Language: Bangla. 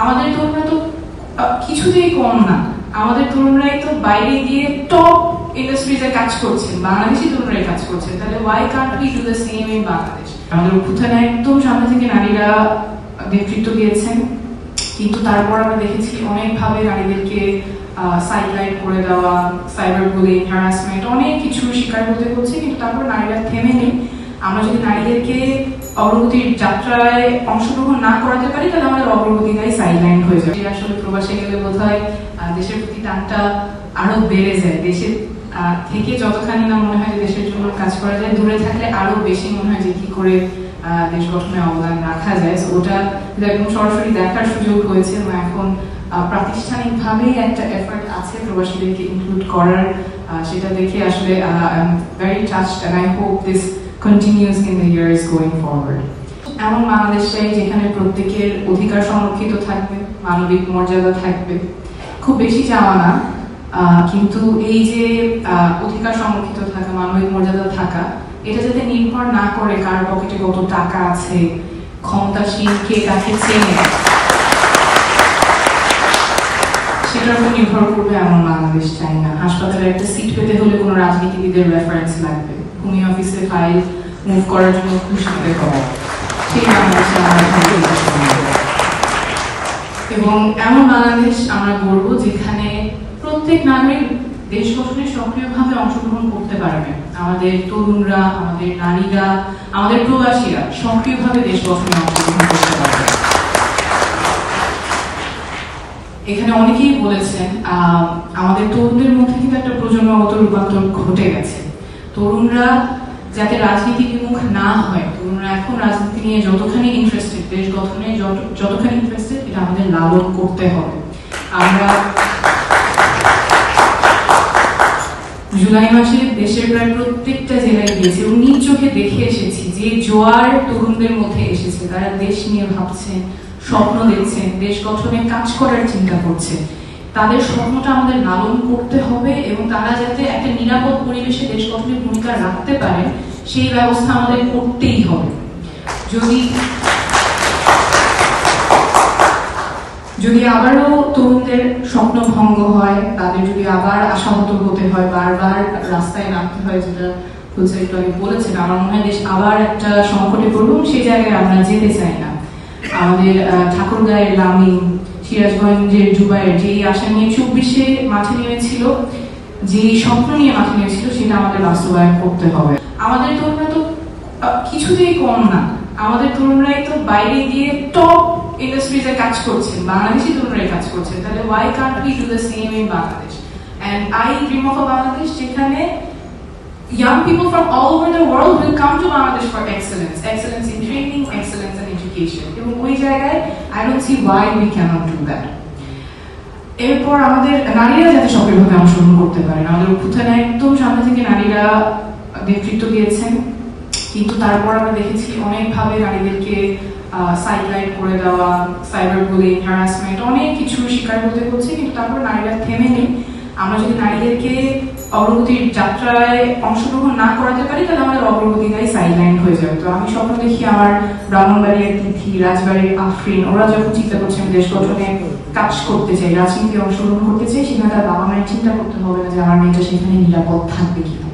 আমাদের তরুণরা তো কিছুতেই কম না। আমাদের তরুণরাই তো বাইরে গিয়ে টপ ইন্ডাস্ট্রিজে কাজ করছেন, বাংলাদেশি তরুণরাই কাজ করছেন। তাহলে Y Kant we do the same in Bangladesh? আমাদের অভ্যুত্থানে একদম সামনে থেকে নারীরা নেতৃত্ব দিয়েছেন, কিন্তু তারপর আমরা দেখেছি অনেকভাবে নারীদেরকে সাইডলাইন করে দেওয়া, সাইবার বুলিং, হ্যারাসমেন্ট, অনেক কিছু শিকার হতে হচ্ছে। কিন্তু তারপর নারীরা থেমে নেই। আমরা যদি নারীদেরকে অগ্রগতির যাত্রায় অংশগ্রহণ না করাতে পারি, তাহলে আমাদের অগ্রগতিটাই সাইডলাইন হয়ে যাবে। আসলে প্রবাসে গেলে বোধহয় দেশের প্রতি টানটা আরো বেড়ে যায়। দেশের থেকে যতখানি না মনে হয় যে দেশের জন্য কাজ করা যায়, দূরে থাকলে আরো বেশি মনে হয় যে কি করে দেশ গঠনে অবদান রাখা যায়। ওটা একদম সরাসরি দেখার সুযোগ হয়েছে এবং এখন প্রাতিষ্ঠানিকভাবেই একটা এফর্ট আছে প্রবাসীদেরকে ইনক্লুড করার। সেটা দেখে আসলে very touched and I hope this continues in the years going forward. এমন বাংলাদেশ চাই যেখানে প্রত্যেকের অধিকার সংরক্ষিত থাকবে, মানবিক মর্যাদা থাকবে। খুব বেশি চাওয়া না, কিন্তু এই যে অধিকার সংরক্ষিত থাকা, মানবিক মর্যাদা থাকা, এটা যাতে নির্ভর না করে কার পকেটে কত টাকা আছে, ক্ষমতাসীন কে কাকে চেনে, সেটার উপর নির্ভর করবে এমন বাংলাদেশ চাই না। হাসপাতালে একটা সিট পেতে হলে কোনো রাজনীতিবিদের রেফারেন্স লাগবে, ভূমি অফিসে ফাইল মুভ করার জন্য ঘুষ দিতে হবে, সেই বাংলাদেশে আমরা এবং এমন বাংলাদেশ আমরা গড়ব যেখানে প্রত্যেক নাগরিক দেশ গঠনে সক্রিয়ভাবে অংশগ্রহণ করতে পারবে। আমাদের তরুণরা, আমাদের নারীরা, আমাদের প্রবাসীরা সক্রিয়ভাবে দেশ গঠনে অংশগ্রহণ করতে পারবে। এখানে অনেকেই বলেছেন আমাদের তরুণদের মধ্যে কিন্তু একটা প্রজন্মগত রূপান্তর ঘটে গেছে। তরুণরা যাতে রাজনীতি বিমুখ না হয়, তরুণরা এখন রাজনীতি নিয়ে যতখানি ইন্টারেস্টেড, দেশ গঠনে যতখানি ইন্টারেস্টেড, এটা আমাদের লালন করতে হবে। আমরা জুলাই মাসে দেশের প্রায় প্রত্যেকটা জেলায় গিয়েছি এবং নিজ চোখে দেখে এসেছি যে জোয়ার তরুণদের মধ্যে এসেছে। তারা দেশ নিয়ে ভাবছেন, স্বপ্ন দেখছেন, দেশ গঠনে কাজ করার চিন্তা করছে। তাদের স্বপ্নটা আমাদের লালন করতে হবে এবং তারা যাতে একটা নিরাপদ পরিবেশে দেশ গঠনে ভূমিকা রাখতে পারে, সেই ব্যবস্থা আমাদের করতেই হবে। যদি আবারও তরুণদের স্বপ্ন ভঙ্গ হয়, তাদের যদি আবার আশাহত হতে হয়, বারবার রাস্তায় নামতে হয়, যেটা হচ্ছে একটু আগে বলেছেন, আমার মনে হয় দেশ আবার একটা সংকটে পড়ব, সেই জায়গায় আমরা যেতে চাই না। আমাদের ঠাকুরগাঁয়ের লামিন, সিরাজগঞ্জের জুবাইর যে আশা নিয়ে 24-এ মাঠে নেমেছিল, যে স্বপ্ন নিয়ে মাঠে নেমেছিল, সেটা আমাদের বাস্তবায়ন করতে হবে। আমাদের তরুণরা তো কিছুতেই কম না। আমাদের তরুণরাই তো বাইরে গিয়ে টপ ইন্ডাস্ট্রিজে কাজ করছেন, বাংলাদেশি তরুণরাই কাজ করছেন। তাহলে Y Kant we do the same in Bangladesh? And I dream of a Bangladesh যেখানে young people from all over the world will come to Bangladesh for excellence in training, excellence in education. এবং ওই জায়গায় I don't see why we cannot do that. এরপর আমাদের নারীরা যাতে সক্রিয়ভাবে অংশগ্রহণ করতে পারেন। আমাদের অভ্যুত্থানে একদম সামনে থেকে নারীরা নেতৃত্ব দিয়েছেন, কিন্তু তারপর আমরা দেখেছি অনেকভাবে নারীদেরকে সাইডলাইন করে দেওয়া, সাইবার বুলিং, হ্যারাসমেন্ট, অনেক কিছু শিকার হতে হচ্ছে। কিন্তু তারপর নারীরা থেমে নেই। আমরা যদি নারীদেরকে অগ্রগতির যাত্রায় অংশগ্রহণ না করাতে পারি, তাহলে আমাদের অগ্রগতিটাই সাইডলাইন হয়ে যাবে। তো আমি স্বপ্ন দেখি আমার ব্রাহ্মণবাড়িয়ার তিথি, রাজবাড়ির আফরিন, ওরা যখন চিন্তা করছে আমি দেশ গঠনে কাজ করতে চাই, রাজনীতি অংশগ্রহণ করতে চাই, সেখানে তার বাবা মায়ের চিন্তা করতে হবে না যে আমার মেয়েটা সেখানে নিরাপদ থাকবে কিনা।